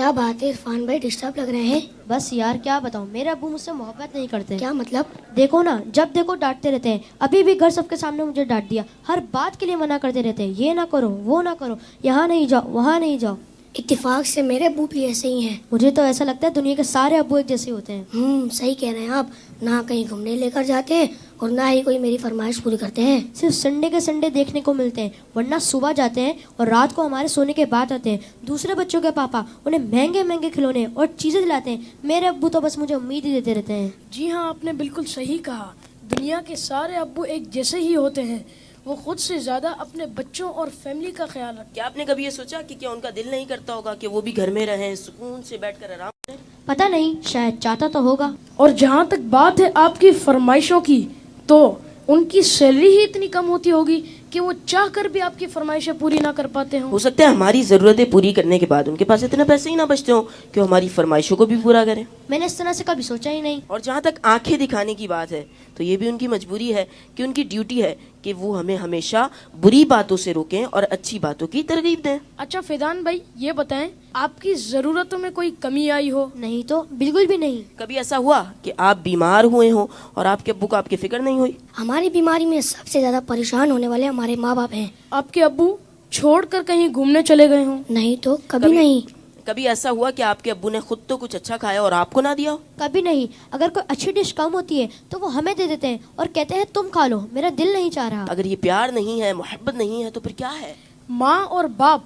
کیا بات ہے عرفان بھائی، ڈسٹرب لگ رہے ہیں؟ بس یار کیا بتاؤں، میرے ابو مجھ سے محبت نہیں کرتے. کیا مطلب؟ دیکھو نا، جب دیکھو ڈانٹتے رہتے ہیں. ابھی بھی گھر سب کے سامنے مجھے ڈانٹ دیا. ہر بات کے لیے منع کرتے رہتے ہیں، یہ نہ کرو وہ نہ کرو، یہاں نہیں جاؤ وہاں نہیں جاؤ. اتفاق سے میرے ابو بھی ایسے ہی ہیں. مجھے تو ایسا لگتا ہے دنیا کے سارے ابو ایک جیسے ہوتے ہیں. صحیح کہہ رہے ہیں آپ. نہ کہیں گھومنے لے کر جاتے ہیں اور نہ ہی کوئی میری فرمائش پوری کرتے ہیں. صرف سنڈے کے سنڈے دیکھنے کو ملتے ہیں، ورنہ صبح جاتے ہیں اور رات کو ہمارے سونے کے بعد آتے ہیں. دوسرے بچوں کے پاپا انہیں مہنگے مہنگے کھلونے اور چیزیں دلاتے ہیں. میرے ابو تو بس مجھے امید ہی دیتے رہتے ہیں. جی ہاں، آپ نے بالکل صحیح کہا. دنیا کے سارے ابو ایک جیسے ہی ہوتے ہیں. وہ خود سے زیادہ اپنے بچوں اور فیملی کا خیال رکھتے ہیں. کیا آپ نے کبھی یہ سوچا کہ کیا ان کا دل نہیں کرتا ہوگا کہ وہ بھی گھر میں رہیں، سکون سے بیٹھ کر آرام کریں؟ پتہ نہیں، شاید چاہتا تو ہوگا. اور جہاں تک بات ہے آپ کی فرمائشوں کی، تو ان کی سیلری ہی اتنی کم ہوتی ہوگی کہ وہ چاہ کر بھی آپ کی فرمائشیں پوری نہ کر پاتے ہوں. ہو سکتا ہے ہماری ضرورتیں پوری کرنے کے بعد ان کے پاس اتنے پیسے ہی نہ بچتے ہوں کہ وہ ہماری فرمائشوں کو بھی پورا کریں. میں نے اس طرح سے کبھی سوچا ہی نہیں. اور جہاں تک آنکھیں دکھانے کی بات ہے تو یہ بھی ان کی مجبوری ہے کہ ان کی ڈیوٹی ہے کہ وہ ہمیں ہمیشہ بری باتوں سے روکیں اور اچھی باتوں کی ترغیب دیں. اچھا فیضان بھائی، یہ بتائیں آپ کی ضرورتوں میں کوئی کمی آئی ہو؟ نہیں تو بالکل بھی نہیں. کبھی ایسا ہوا کہ آپ بیمار ہوئے ہوں اور آپ کے ابو کو آپ کی فکر نہیں ہوئی؟ ہماری بیماری میں سب سے زیادہ پریشان ہونے والے ہمارے ماں باپ ہیں. آپ کے ابو چھوڑ کر کہیں گھومنے چلے گئے ہوں؟ نہیں تو کبھی نہیں. کبھی ایسا ہوا کہ آپ کے ابو نے خود تو کچھ اچھا کھایا اور آپ کو نہ دیا ہو؟ کبھی نہیں. اگر کوئی اچھی ڈش کم ہوتی ہے تو وہ ہمیں دے دیتے ہیں اور کہتے ہیں تم کھا لو، میرا دل نہیں چاہ رہا. اگر یہ پیار نہیں ہے، محبت نہیں ہے، تو پھر کیا ہے؟ ماں اور باپ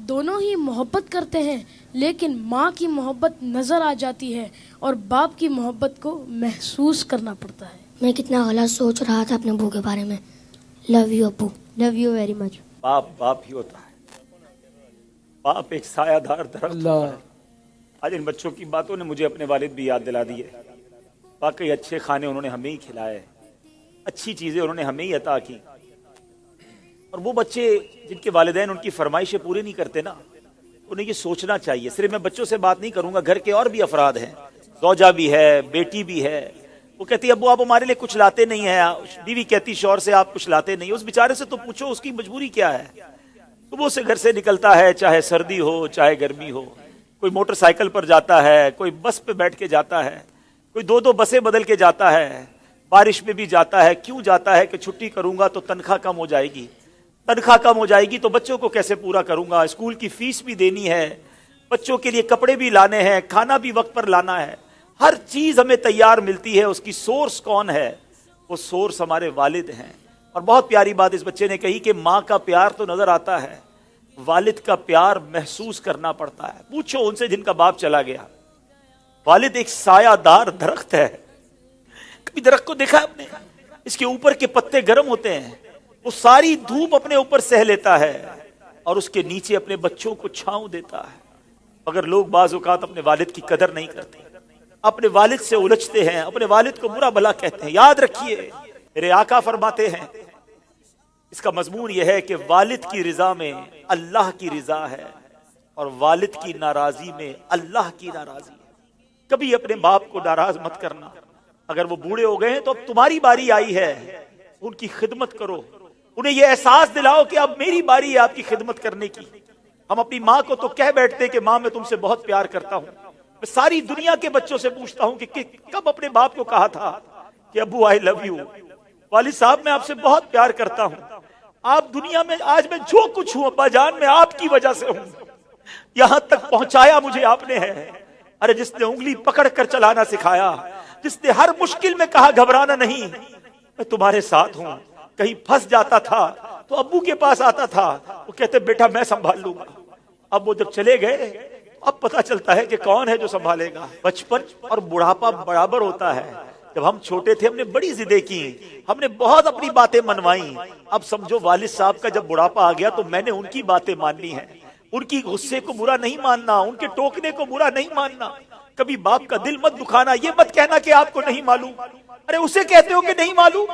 دونوں ہی محبت کرتے ہیں، لیکن ماں کی محبت نظر آ جاتی ہے اور باپ کی محبت کو محسوس کرنا پڑتا ہے. میں کتنا غلط سوچ رہا تھا اپنے ابو کے بارے میں. لو یو ابو. Love you very much. باپ ہی ہوتا ہے. باپ ایک سایہ دار درخت ہوتا ہے. آج ان بچوں کی باتوں نے مجھے اپنے والد بھی یاد دلا دی ہے. واقعی اچھے کھانے انہوں نے ہمیں ہی کھلائے، اچھی چیزیں انہوں نے ہمیں ہی عطا کی. اور وہ بچے جن کے والدین ان کی فرمائشیں پوری نہیں کرتے نا، انہیں یہ سوچنا چاہیے. صرف میں بچوں سے بات نہیں کروں گا، گھر کے اور بھی افراد ہیں، زوجہ بھی ہے، بیٹی بھی ہے. وہ کہتی ہے ابو آپ ہمارے لیے کچھ لاتے نہیں ہیں. بیوی کہتی شوہر سے آپ کچھ لاتے نہیں. اس بیچارے سے تو پوچھو اس کی مجبوری کیا ہے. صبح سے گھر سے نکلتا ہے، چاہے سردی ہو چاہے گرمی ہو. کوئی موٹر سائیکل پر جاتا ہے، کوئی بس پہ بیٹھ کے جاتا ہے، کوئی دو بسیں بدل کے جاتا ہے، بارش میں بھی جاتا ہے. کیوں جاتا ہے؟ کہ چھٹی کروں گا تو تنخواہ کم ہو جائے گی. تنخواہ کم ہو جائے گی تو بچوں کو کیسے پورا کروں گا؟ اسکول کی فیس بھی دینی ہے، بچوں کے لیے کپڑے بھی لانے ہیں، کھانا بھی وقت پر لانا ہے. ہر چیز ہمیں تیار ملتی ہے. اس کی سورس کون ہے؟ وہ سورس ہمارے والد ہیں. اور بہت پیاری بات اس بچے نے کہی کہ ماں کا پیار تو نظر آتا ہے، والد کا پیار محسوس کرنا پڑتا ہے. پوچھو ان سے جن کا باپ چلا گیا. والد ایک سایہ دار درخت ہے. کبھی درخت کو دیکھا آپ نے؟ اس کے اوپر کے پتے گرم ہوتے ہیں، وہ ساری دھوپ اپنے اوپر سہ لیتا ہے اور اس کے نیچے اپنے بچوں کو چھاؤں دیتا ہے. مگر لوگ بعض اوقات اپنے والد کی قدر نہیں کرتے، اپنے والد سے الجھتے ہیں، اپنے والد کو برا بھلا کہتے ہیں. یاد رکھیے میرے آقا فرماتے ہیں، اس کا مضمون یہ ہے کہ والد کی رضا میں اللہ کی رضا ہے اور والد کی ناراضی میں اللہ کی ناراضی ہے. کبھی اپنے باپ کو ناراض مت کرنا. اگر وہ بوڑھے ہو گئے ہیں تو اب تمہاری باری آئی ہے، ان کی خدمت کرو. انہیں یہ احساس دلاؤ کہ اب میری باری ہے آپ کی خدمت کرنے کی. ہم اپنی ماں کو تو کہہ بیٹھتے کہ ماں میں تم سے بہت پیار کرتا ہوں. میں ساری دنیا کے بچوں سے پوچھتا ہوں کہ کب اپنے باپ کو کہا تھا کہ ابو آئی لو یو، والد صاحب میں آپ سے بہت پیار کرتا ہوں. آپ دنیا میں آج میں جو کچھ ہوں ابا جان میں آپ کی وجہ سے ہوں. یہاں تک پہنچایا مجھے آپ نے ہے. ارے جس نے انگلی پکڑ کر چلانا سکھایا، جس نے ہر مشکل میں کہا گھبرانا نہیں، میں تمہارے ساتھ ہوں. کہیں پھنس جاتا تھا تو ابو کے پاس آتا تھا، وہ کہتے بیٹا میں سنبھال لوں گا. اب وہ جب چلے گئے اب پتا چلتا ہے کہ کون ہے جو سنبھالے گا. بچپن اور بڑھاپا برابر ہوتا ہے. جب ہم چھوٹے تھے ہم نے بڑی ضدیں کی، ہم نے بہت اپنی باتیں منوائیں. اب سمجھو والد صاحب کا جب بڑھاپا آ گیا تو میں نے ان کی باتیں ماننی ہیں. ان کی غصے کو برا نہیں ماننا، ان کے ٹوکنے کو برا نہیں ماننا. کبھی باپ کا دل مت دکھانا. یہ مت کہنا کہ آپ کو نہیں معلوم. ارے اسے کہتے ہو کہ نہیں معلوم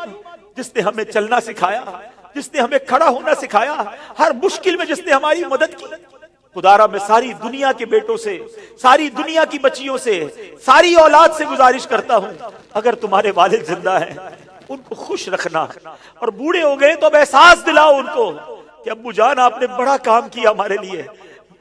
جس نے ہمیں چلنا سکھایا، جس نے ہمیں کھڑا ہونا سکھایا، ہر مشکل میں جس نے ہماری مدد کی. خدارا میں ساری دنیا کے بیٹوں سے، ساری دنیا کی بچیوں سے، ساری اولاد سے گزارش کرتا ہوں اگر تمہارے والد زندہ ہیں ان کو خوش رکھنا. اور بوڑھے ہو گئے تو اب احساس دلاؤ ان کو کہ ابو جان آپ نے بڑا کام کیا ہمارے لیے،